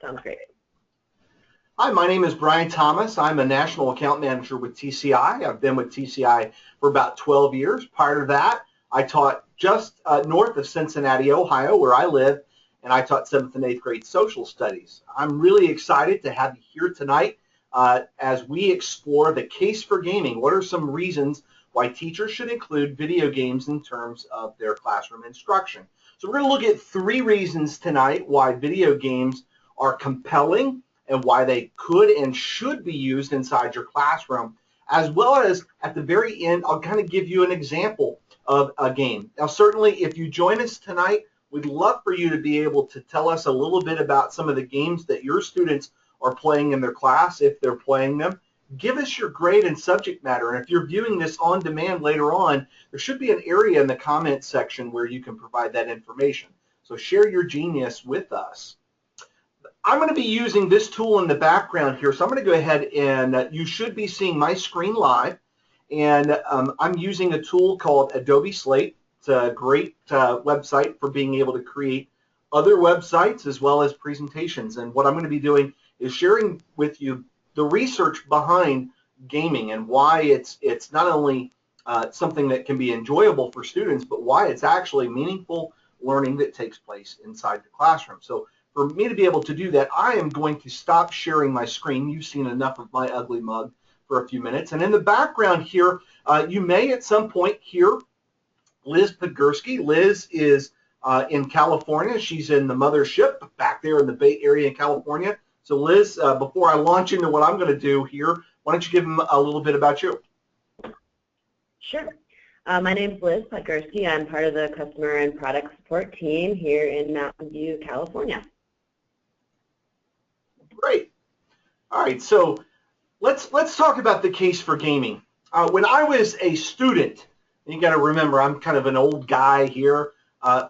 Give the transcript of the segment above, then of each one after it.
Sounds great. Hi, my name is Brian Thomas. I'm a National Account Manager with TCI. I've been with TCI for about 12 years. Prior to that, I taught just north of Cincinnati, Ohio, where I live, and I taught 7th and 8th grade social studies. I'm really excited to have you here tonight as we explore the case for gaming. What are some reasons why teachers should include video games in terms of their classroom instruction? So we're going to look at 3 reasons tonight why video games are compelling and why they could and should be used inside your classroom, as well as at the very end, I'll kind of give you an example of a game. Now, certainly, if you join us tonight, we'd love for you to be able to tell us a little bit about some of the games that your students are playing in their class, if they're playing them. Give us your grade and subject matter, and if you're viewing this on demand later on, there should be an area in the comments section where you can provide that information. So share your genius with us. I'm going to be using this tool in the background here, so I'm going to go ahead and you should be seeing my screen live, and I'm using a tool called Adobe Slate. It's a great website for being able to create other websites as well as presentations, and what I'm going to be doing is sharing with you the research behind gaming and why it's not only something that can be enjoyable for students, but why it's actually meaningful learning that takes place inside the classroom. So for me to be able to do that, I am going to stop sharing my screen. You've seen enough of my ugly mug for a few minutes. And in the background here, you may at some point hear Liz Podgorski. Liz is in California. She's in the mothership back there in the Bay Area in California. So Liz, before I launch into what I'm going to do here, why don't you give them a little bit about you? Sure. My name is Liz Podgorski. I'm part of the customer and product support team here in Mountain View, California. Great. All right, so let's talk about the case for gaming. When I was a student, you got to remember I'm kind of an old guy here,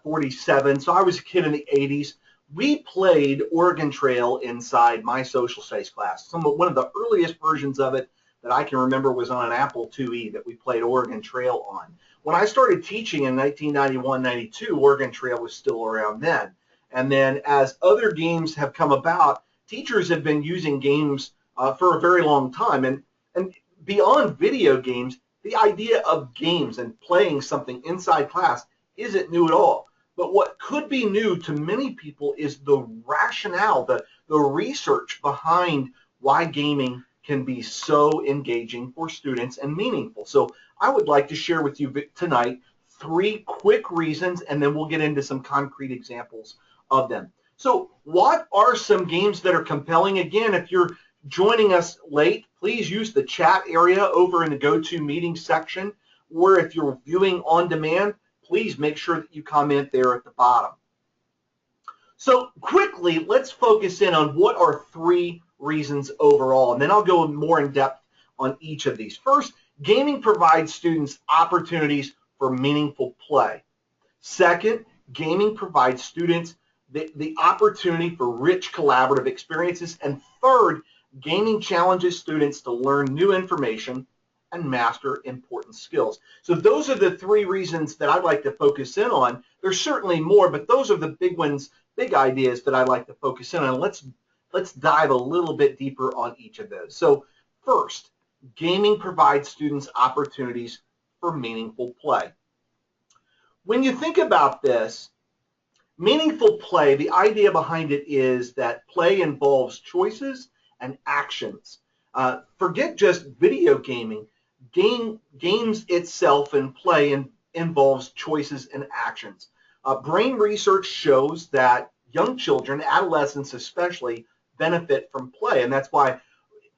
47, so I was a kid in the 80s. We played Oregon Trail inside my social studies class. One of the earliest versions of it that I can remember was on an Apple IIe that we played Oregon Trail on. When I started teaching in 1991-92, Oregon Trail was still around then. And then as other games have come about, teachers have been using games for a very long time. And beyond video games, the idea of games and playing something inside class isn't new at all. But what could be new to many people is the rationale, the research behind why gaming can be so engaging for students and meaningful. So I would like to share with you tonight 3 quick reasons, and then we'll get into some concrete examples of them. So what are some games that are compelling? Again, if you're joining us late, please use the chat area over in the GoToMeeting section, or if you're viewing on demand, please make sure that you comment there at the bottom. So quickly, let's focus in on what are 3 reasons overall, and then I'll go more in depth on each of these. First, gaming provides students opportunities for meaningful play. Second, gaming provides students the opportunity for rich collaborative experiences. And third, gaming challenges students to learn new information and master important skills. So those are the 3 reasons that I'd like to focus in on. There's certainly more, but those are the big ones, big ideas that I'd like to focus in on. Let's dive a little bit deeper on each of those. So first, gaming provides students opportunities for meaningful play. When you think about this, meaningful play, the idea behind it is that play involves choices and actions. Forget just video gaming. Games itself and play involves choices and actions. Brain research shows that young children, adolescents especially, benefit from play, and that's why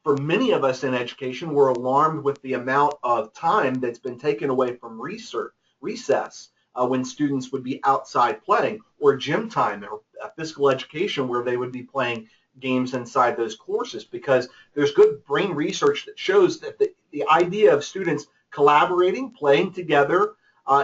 for many of us in education, we're alarmed with the amount of time that's been taken away from recess. When students would be outside playing, or gym time, or physical education where they would be playing games inside those courses, because there's good brain research that shows that the idea of students collaborating, playing together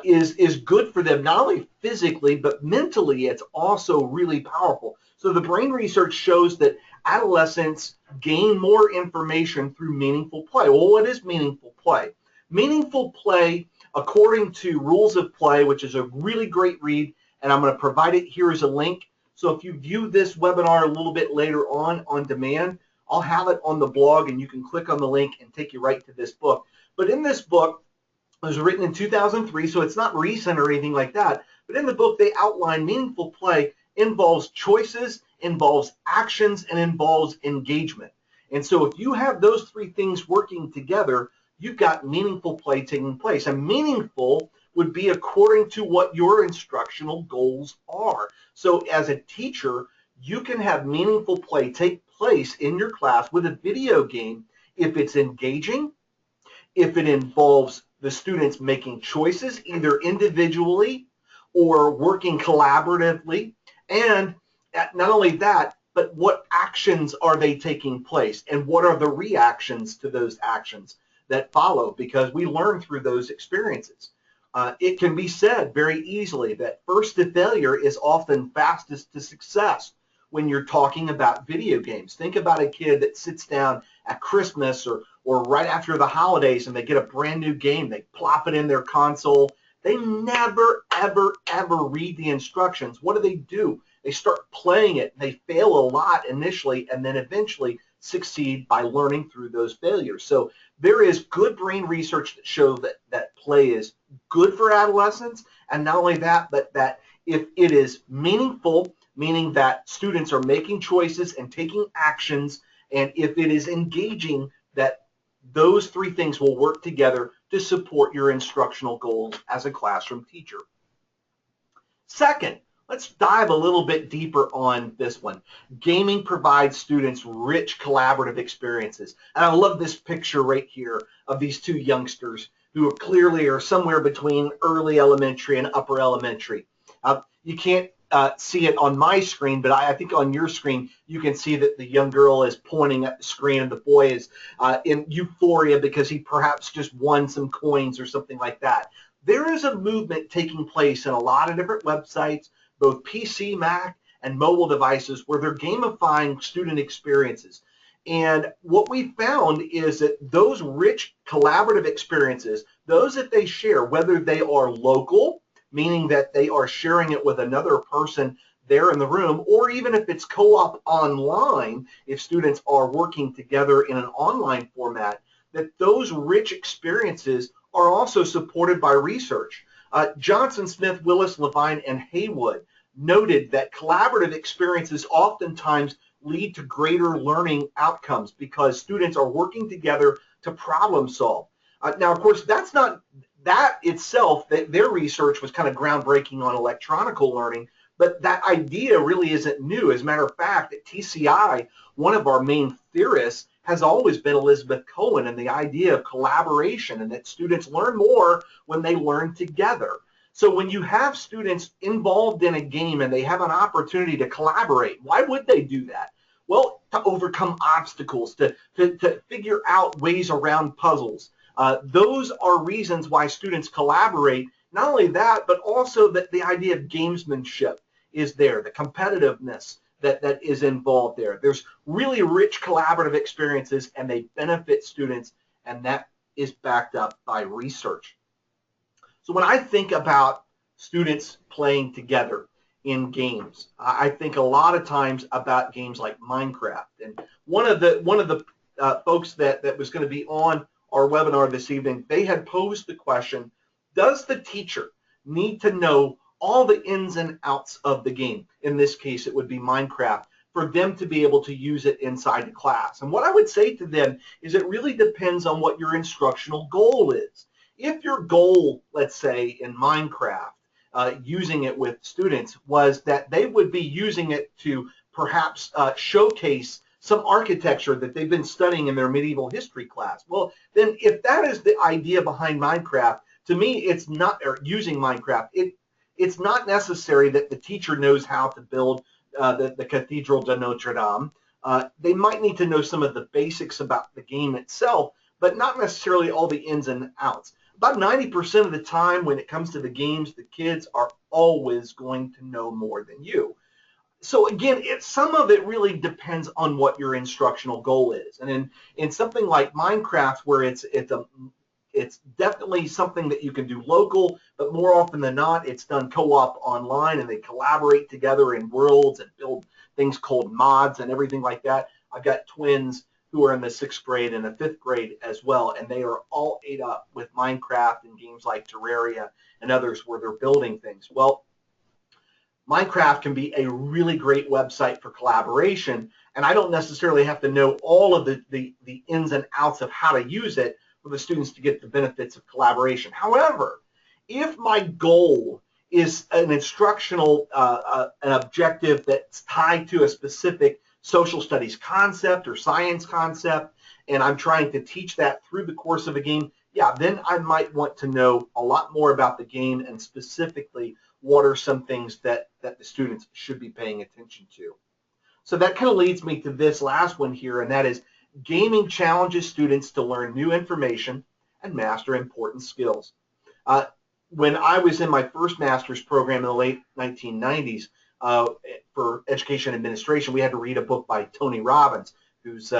is good for them, not only physically, but mentally it's also really powerful. So the brain research shows that adolescents gain more information through meaningful play. Well, what is meaningful play? Meaningful play, according to Rules of Play, which is a really great read, and I'm going to provide it here as a link So if you view this webinar a little bit later on demand, I'll have it on the blog and you can click on the link and take you right to this book. But in this book, it was written in 2003, so it's not recent or anything like that. But in the book, they outline meaningful play involves choices, involves actions, and involves engagement. And so if you have those three things working together, you've got meaningful play taking place. And meaningful would be according to what your instructional goals are. So as a teacher, you can have meaningful play take place in your class with a video game if it's engaging, if it involves the students making choices either individually or working collaboratively, and not only that, but what actions are they taking place and what are the reactions to those actions that follow, because we learn through those experiences. It can be said very easily that first to failure is often fastest to success when you're talking about video games. Think about a kid that sits down at Christmas or right after the holidays and they get a brand new game. They plop it in their console. They never, ever, ever read the instructions. What do? They start playing it. They fail a lot initially and then eventually succeed by learning through those failures. So there is good brain research that shows that play is good for adolescents, and not only that, but that if it is meaningful, meaning that students are making choices and taking actions, and if it is engaging, that those three things will work together to support your instructional goals as a classroom teacher. Second, let's dive a little bit deeper on this one. Gaming provides students rich collaborative experiences. And I love this picture right here of these two youngsters who clearly are somewhere between early elementary and upper elementary. You can't see it on my screen, but I think on your screen you can see that the young girl is pointing at the screen and the boy is in euphoria because he perhaps just won some coins or something like that. There is a movement taking place in a lot of different websites, both PC, Mac, and mobile devices, where they're gamifying student experiences. And what we found is that those rich collaborative experiences, those that they share, whether they are local, meaning that they are sharing it with another person there in the room, or even if it's co-op online, if students are working together in an online format, that those rich experiences are also supported by research. Johnson, Smith, Willis, Levine, and Haywood noted that collaborative experiences oftentimes lead to greater learning outcomes because students are working together to problem solve. Now, of course, that's not that itself, that their research was kind of groundbreaking on electronical learning, but that idea really isn't new. As a matter of fact, at TCI, one of our main theorists has always been Elizabeth Cohen and the idea of collaboration, and that students learn more when they learn together. So when you have students involved in a game and they have an opportunity to collaborate, why would they do that? Well, to overcome obstacles, to figure out ways around puzzles. Those are reasons why students collaborate. Not only that, but also that the idea of gamesmanship is there, the competitiveness that is involved there. There's really rich collaborative experiences and they benefit students, and that is backed up by research. So when I think about students playing together in games, I think a lot of times about games like Minecraft. And one of the folks that was going to be on our webinar this evening, they had posed the question, does the teacher need to know all the ins and outs of the game? In this case, it would be Minecraft, for them to be able to use it inside the class. And what I would say to them is it really depends on what your instructional goal is. If your goal, let's say in Minecraft, using it with students, was that they would be using it to perhaps showcase some architecture that they've been studying in their medieval history class, well, then if that is the idea behind Minecraft, to me, it's not, or using Minecraft, it's not necessary that the teacher knows how to build the Cathedral de Notre Dame. They might need to know some of the basics about the game itself, but not necessarily all the ins and outs. About 90% of the time when it comes to the games, the kids are always going to know more than you. So again, some of it really depends on what your instructional goal is. And in something like Minecraft, where it's It's definitely something that you can do local, but more often than not, it's done co-op online, and they collaborate together in worlds and build things called mods and everything like that. I've got twins who are in the 6th grade and the 5th grade as well, and they are all ate up with Minecraft and games like Terraria and others where they're building things. Well, Minecraft can be a really great website for collaboration, and I don't necessarily have to know all of the ins and outs of how to use it for the students to get the benefits of collaboration. However, if my goal is an instructional, an objective that's tied to a specific social studies concept or science concept, and I'm trying to teach that through the course of a game, yeah, then I might want to know a lot more about the game and specifically what are some things that the students should be paying attention to. So that kind of leads me to this last one here, and that is gaming challenges students to learn new information and master important skills. When I was in my first master's program in the late 1990s for education administration, we had to read a book by Tony Robbins, who's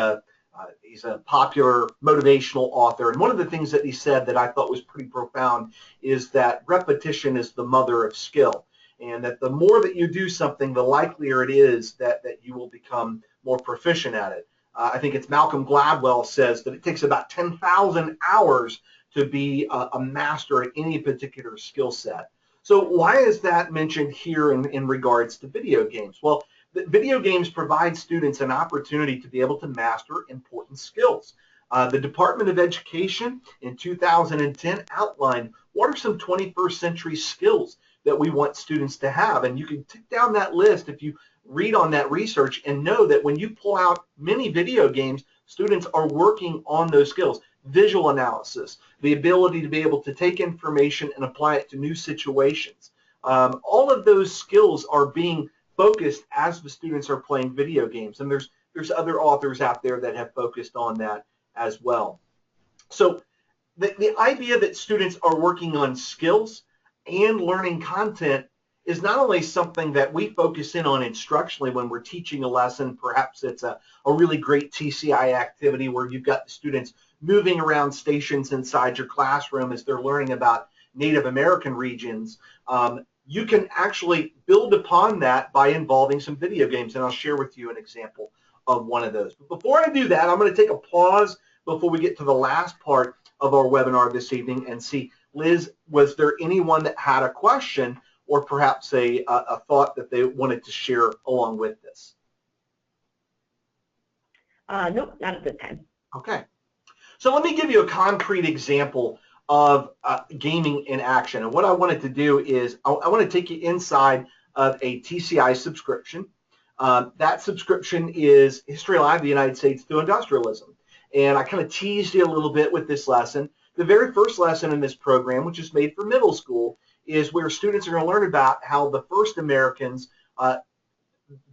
he's a popular motivational author. And one of the things that he said that I thought was pretty profound is that repetition is the mother of skill, and that the more that you do something, the likelier it is that you will become more proficient at it. I think it's Malcolm Gladwell says that it takes about 10,000 hours to be a master at any particular skill set. So why is that mentioned here in regards to video games? Well, video games provide students an opportunity to be able to master important skills. The Department of Education in 2010 outlined what are some 21st century skills that we want students to have. And you can tick down that list if you read on that research and know that when you pull out many video games, students are working on those skills. Visual analysis, the ability to be able to take information and apply it to new situations. All of those skills are being focused as the students are playing video games, and there's other authors out there that have focused on that as well. So the idea that students are working on skills and learning content is not only something that we focus in on instructionally when we're teaching a lesson. Perhaps it's a really great TCI activity where you've got the students moving around stations inside your classroom as they're learning about Native American regions. You can actually build upon that by involving some video games, and I'll share with you an example of one of those. But before I do that, I'm going to take a pause before we get to the last part of our webinar this evening and see, Liz, was there anyone that had a question or perhaps a thought that they wanted to share along with this? Nope, not at this time. Okay. So let me give you a concrete example of gaming in action. And what I wanted to do is I want to take you inside of a TCI subscription. That subscription is History Live, the United States through Industrialism. And I kind of teased you a little bit with this lesson. The very first lesson in this program, which is made for middle school, is where students are going to learn about how the first Americans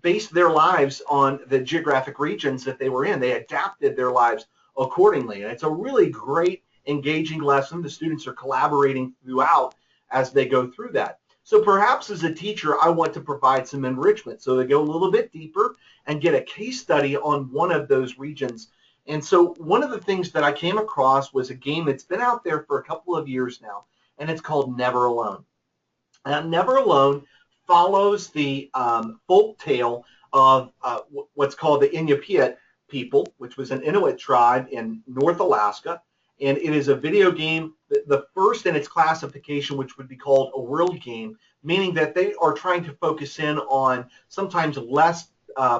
based their lives on the geographic regions that they were in. They adapted their lives accordingly. And it's a really great, engaging lesson. The students are collaborating throughout as they go through that. So perhaps as a teacher, I want to provide some enrichment. So they go a little bit deeper and get a case study on one of those regions. And so one of the things that I came across was a game that's been out there for a couple of years now, and it's called Never Alone. And Never Alone follows the folk tale of what's called the Inupiat people, which was an Inuit tribe in North Alaska. And it is a video game, the first in its classification, which would be called a world game, meaning that they are trying to focus in on sometimes less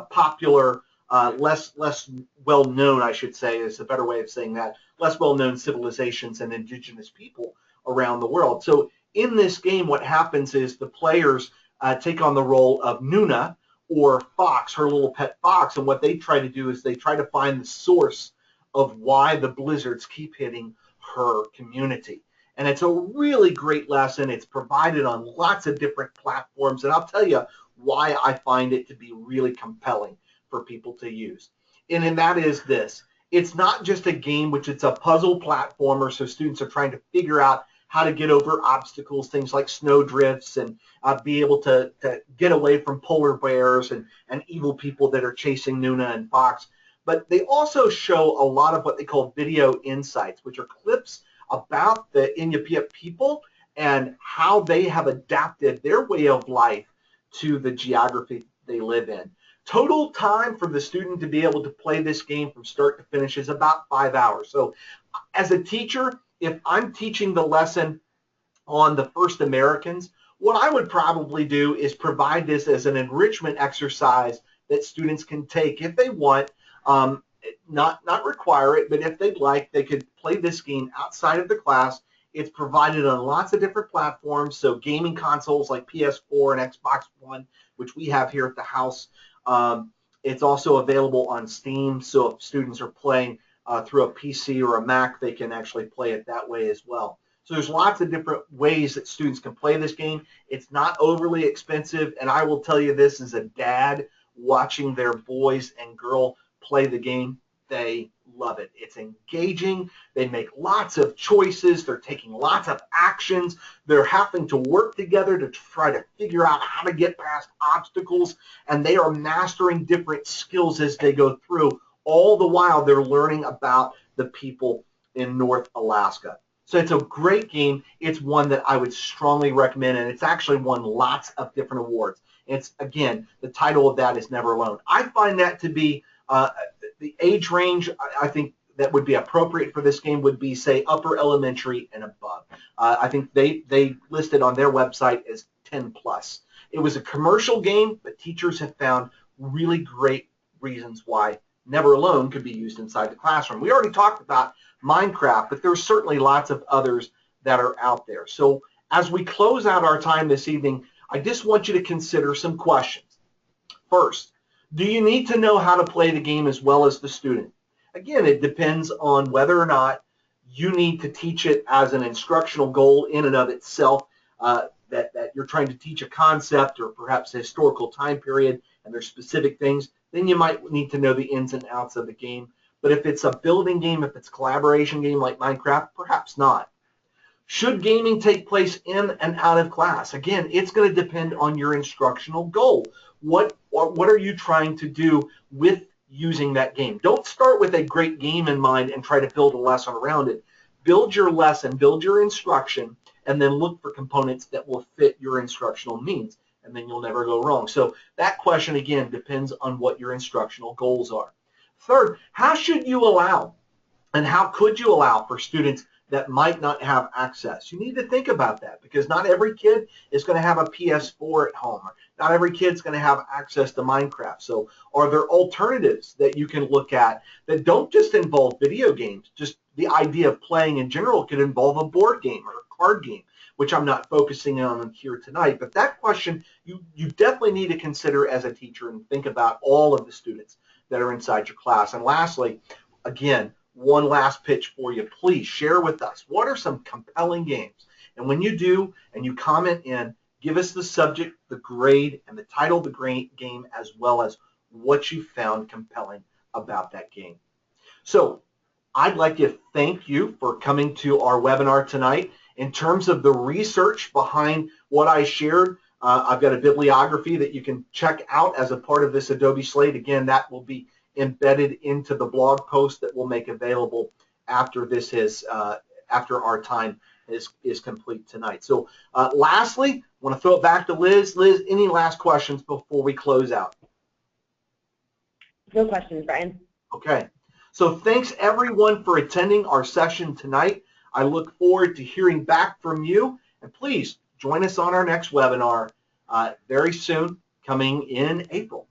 popular, less well-known, I should say, is a better way of saying that, less well-known civilizations and indigenous people around the world. So in this game, what happens is the players take on the role of Nuna, or Fox, her little pet fox, and what they try to do is they try to find the source of why the blizzards keep hitting her community. And it's a really great lesson. It's provided on lots of different platforms, and I'll tell you why I find it to be really compelling for people to use. And that is this. It's not just a game which it's a puzzle platformer, so students are trying to figure out how to get over obstacles, things like snow drifts, and be able to get away from polar bears and evil people that are chasing Nuna and Fox. But they also show a lot of what they call video insights, which are clips about the Iñupiat people and how they have adapted their way of life to the geography they live in. Total time for the student to be able to play this game from start to finish is about 5 hours. So as a teacher, if I'm teaching the lesson on the first Americans, what I would probably do is provide this as an enrichment exercise that students can take if they want, not require it, but if they'd like, they could play this game outside of the class. It's provided on lots of different platforms, so gaming consoles like PS4 and Xbox One, which we have here at the house. It's also available on Steam, so if students are playing through a PC or a Mac, they can actually play it that way as well. So there's lots of different ways that students can play this game. It's not overly expensive, and I will tell you this as a dad watching their boys and girl play the game, they love it. It's engaging. They make lots of choices. They're taking lots of actions. They're having to work together to try to figure out how to get past obstacles, and they are mastering different skills as they go through. All the while, they're learning about the people in North Alaska. So it's a great game. It's one that I would strongly recommend, and it's actually won lots of different awards. It's, again, the title of that is Never Alone. I find that to be the age range, I think, that would be appropriate for this game would be, say, upper elementary and above. I think they listed on their website as 10 plus. It was a commercial game, but teachers have found really great reasons why Never Alone could be used inside the classroom. We already talked about Minecraft, but there's certainly lots of others that are out there. So as we close out our time this evening, I just want you to consider some questions. First, do you need to know how to play the game as well as the student? Again, it depends on whether or not you need to teach it as an instructional goal in and of itself, that you're trying to teach a concept or perhaps a historical time period and there's specific things, then you might need to know the ins and outs of the game. But if it's a building game, if it's a collaboration game like Minecraft, perhaps not. Should gaming take place in and out of class? Again, it's going to depend on your instructional goal. What are you trying to do with using that game? Don't start with a great game in mind and try to build a lesson around it. Build your lesson, build your instruction, and then look for components that will fit your instructional needs, and then you'll never go wrong. So that question, again, depends on what your instructional goals are. Third, how should you allow and how could you allow for students that might not have access? You need to think about that because not every kid is going to have a PS4 at home. Or not every kid's going to have access to Minecraft. So are there alternatives that you can look at that don't just involve video games? Just the idea of playing in general could involve a board game or a card game, which I'm not focusing on here tonight. But that question you definitely need to consider as a teacher and think about all of the students that are inside your class. And lastly, again, one last pitch for you. Please share with us what are some compelling games. And when you do and you comment in, give us the subject, the grade, and the title of the game as well as what you found compelling about that game. So I'd like to thank you for coming to our webinar tonight. In terms of the research behind what I shared, I've got a bibliography that you can check out as a part of this Adobe Slate. Again, that will be embedded into the blog post that we'll make available after this is after our time is complete tonight. So lastly, I want to throw it back to Liz. Liz, any last questions before we close out? No questions, Brian. Okay. So thanks everyone for attending our session tonight. I look forward to hearing back from you, and please join us on our next webinar very soon, coming in April.